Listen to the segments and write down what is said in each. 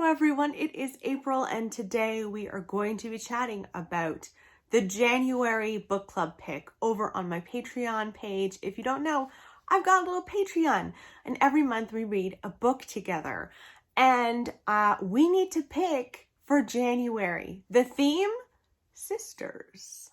Hello everyone, it is April and today we are going to be chatting about the January book club pick over on my Patreon page. If you don't know, I've got a little Patreon and every month we read a book together and we need to pick for January. The theme? Sisters.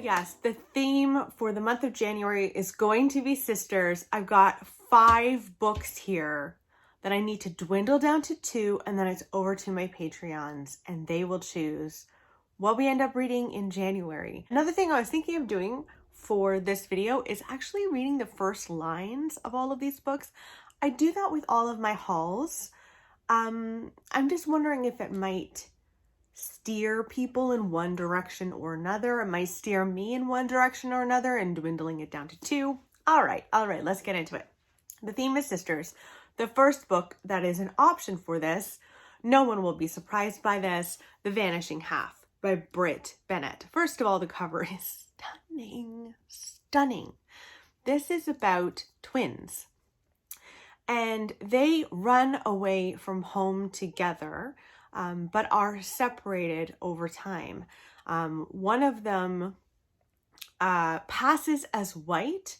Yes, the theme for the month of January is going to be sisters. I've got 5 books here that I need to dwindle down to 2, and then it's over to my Patreons and they will choose what we end up reading in January. Another thing I was thinking of doing for this video is actually reading the first lines of all of these books. I do that with all of my hauls. I'm just wondering if it might steer people in one direction or another. It might steer me in one direction or another and dwindling it down to 2. All right, let's get into it. The theme is sisters. The first book that is an option for this, no one will be surprised by this, The Vanishing Half by Britt Bennett. First of all, the cover is stunning. This is about twins and they run away from home together, but are separated over time. One of them passes as white,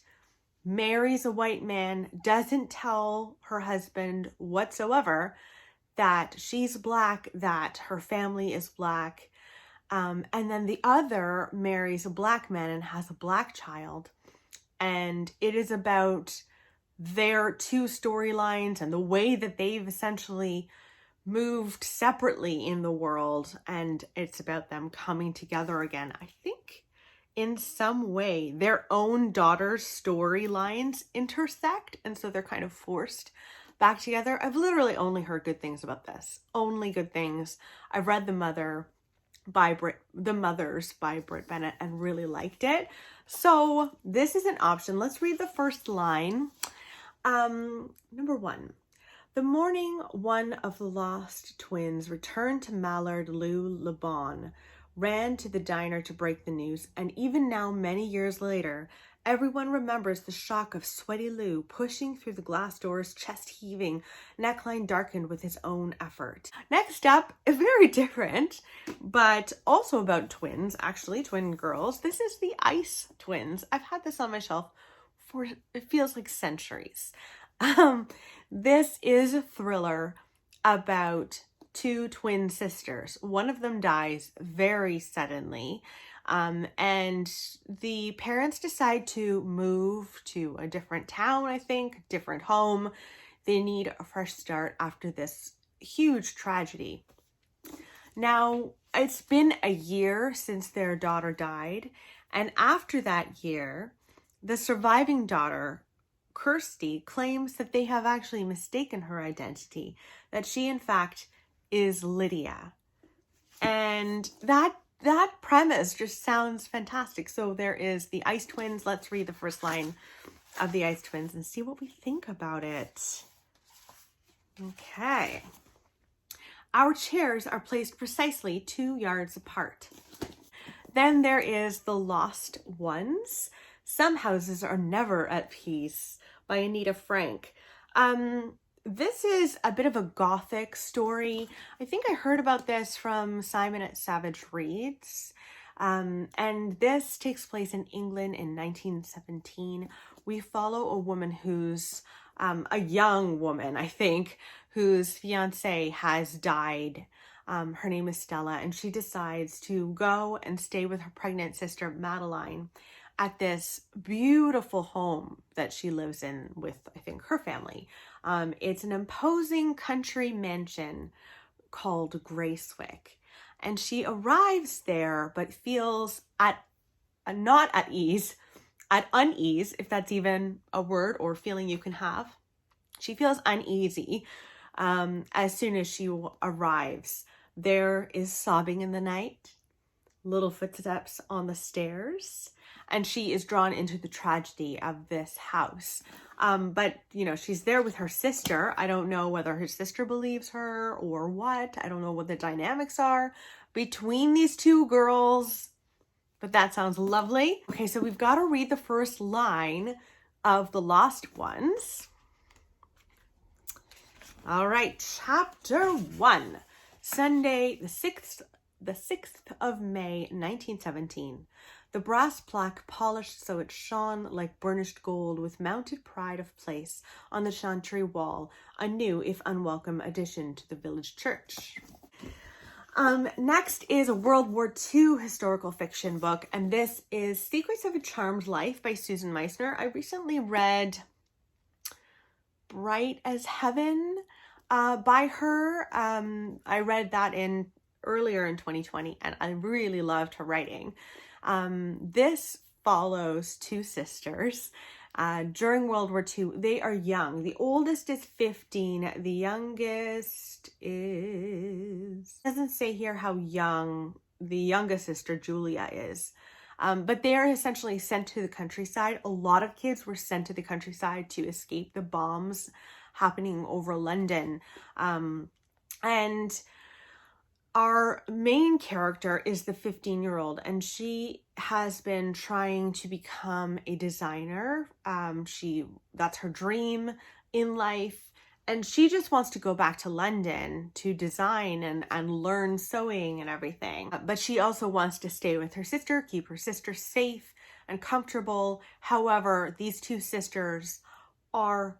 marries a white man, doesn't tell her husband whatsoever that she's black, that her family is black. And then the other marries a black man and has a black child. And it is about their 2 storylines and the way that they've essentially moved separately in the world, and it's about them coming together again. I think in some way their own daughter's storylines intersect, and so they're kind of forced back together. I've literally only heard good things about this. Only good things. I've read The Mothers by Britt Bennett and really liked it. So this is an option. Let's read the first line. Number 1. The morning one of the lost twins returned to Mallard Lou Lebon, ran to the diner to break the news, and even now, many years later, everyone remembers the shock of sweaty Lou pushing through the glass doors, chest heaving, neckline darkened with his own effort. Next up, very different, but also about twins, actually, twin girls. This is the Ice Twins. I've had this on my shelf for, it feels like centuries. This is a thriller about 2 twin sisters. One of them dies very suddenly, and the parents decide to move to a different town, I think, different home. They need a fresh start after this huge tragedy. Now, it's been a year since their daughter died, and after that year, the surviving daughter, Kirsty, claims that they have actually mistaken her identity, that she in fact is Lydia. And that premise just sounds fantastic. So there is the Ice Twins. Let's read the first line of the Ice Twins and see what we think about it. Okay. Our chairs are placed precisely 2 yards apart. Then there is The Lost Ones. Some Houses Are Never at Peace by Anita Frank. This is a bit of a gothic story. I think I heard about this from Simon at Savage Reads. And this takes place in England in 1917. We follow a woman who's, a young woman, I think, whose fiance has died. Her name is Stella, and she decides to go and stay with her pregnant sister, Madeline, at this beautiful home that she lives in with, I think, her family. It's an imposing country mansion called Grayswick. And she arrives there, but feels not at ease, at unease, if that's even a word or feeling you can have. She feels uneasy as soon as she arrives. There is sobbing in the night, little footsteps on the stairs, and she is drawn into the tragedy of this house. But, you know, she's there with her sister. I don't know whether her sister believes her or what. I don't know what the dynamics are between these 2 girls. but that sounds lovely. Okay, so we've got to read the first line of The Lost Ones. All right, chapter 1, Sunday, the 6th of May, 1917. The brass plaque polished so it shone like burnished gold with mounted pride of place on the chantry wall, a new if unwelcome addition to the village church. Next is a World War II historical fiction book, and this is Secrets of a Charmed Life by Susan Meissner. I recently read Bright as Heaven by her. I read that earlier in 2020, and I really loved her writing. This follows two sisters during World War II. They are young. The oldest is 15. The youngest doesn't say here how young the youngest sister, Julia, is. But they are essentially sent to the countryside. A lot of kids were sent to the countryside to escape the bombs happening over London. And our main character is the 15-year-old, and she has been trying to become a designer. That's her dream in life. And she just wants to go back to London to design and learn sewing and everything. But she also wants to stay with her sister, keep her sister safe and comfortable. However, these two sisters are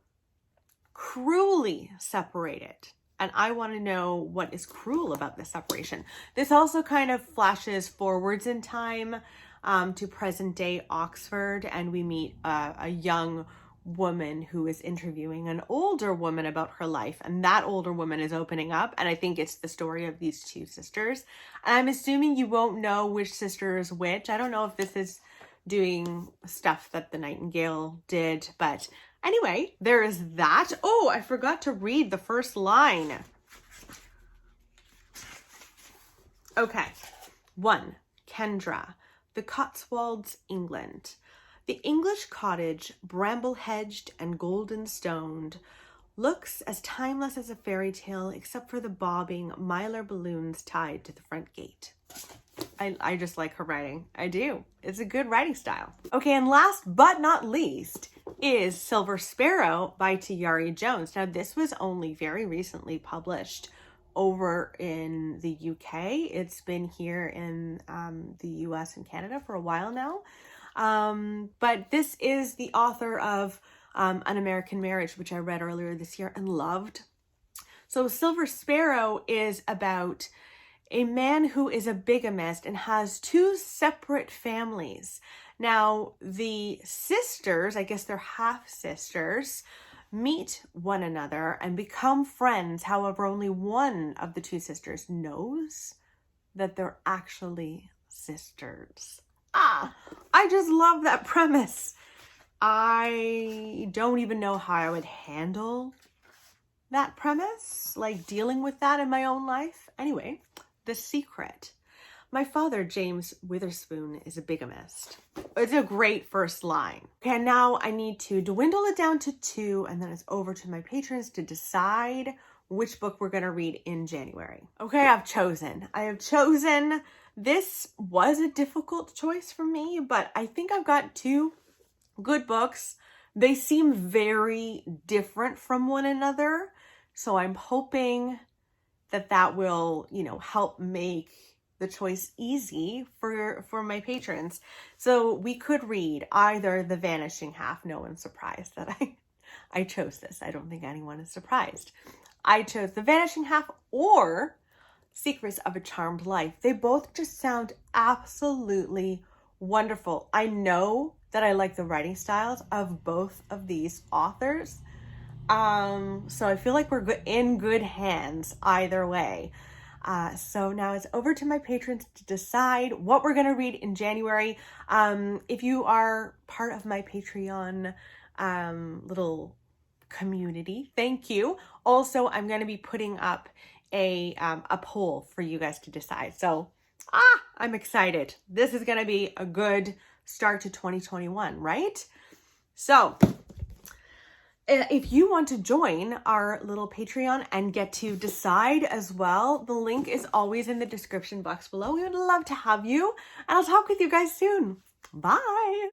cruelly separated. And I want to know what is cruel about this separation. This also kind of flashes forwards in time to present day Oxford. And we meet a young woman who is interviewing an older woman about her life, and that older woman is opening up, and I think it's the story of these two sisters. And I'm assuming you won't know which sister is which. I don't know if this is doing stuff that the Nightingale did, but anyway, there is that. Oh, I forgot to read the first line. Okay. 1. Kendra, the Cotswolds, England. The English cottage, bramble-hedged and golden-stoned, looks as timeless as a fairy tale except for the bobbing mylar balloons tied to the front gate. I just like her writing. I do. It's a good writing style. Okay, and last but not least is Silver Sparrow by Tayari Jones. Now, this was only very recently published over in the UK. It's been here in the US and Canada for a while now. But this is the author of An American Marriage, which I read earlier this year and loved. So Silver Sparrow is about a man who is a bigamist and has two separate families. Now, the sisters, I guess they're half-sisters, meet one another and become friends. However, only one of the two sisters knows that they're actually sisters. I just love that premise. I don't even know how I would handle that premise, like dealing with that in my own life. Anyway, The Secret. My father, James Witherspoon, is a bigamist. It's a great first line. Okay, now I need to dwindle it down to 2, and then it's over to my patrons to decide which book we're going to read in January. Okay, I have chosen. This was a difficult choice for me, but I think I've got 2 good books. They seem very different from one another, so I'm hoping that will, help make the choice easy for my patrons. So we could read either The Vanishing Half. No one's surprised that I chose this. I don't think anyone is surprised. I chose The Vanishing Half or Secrets of a Charmed Life. They both just sound absolutely wonderful. I know that I like the writing styles of both of these authors. So I feel like we're in good hands either way. So now it's over to my patrons to decide what we're going to read in January. If you are part of my Patreon little community, thank you. Also, I'm going to be putting up a poll for you guys to decide. So, I'm excited. This is going to be a good start to 2021, right? So, if you want to join our little Patreon and get to decide as well, the link is always in the description box below. We would love to have you, and I'll talk with you guys soon. Bye.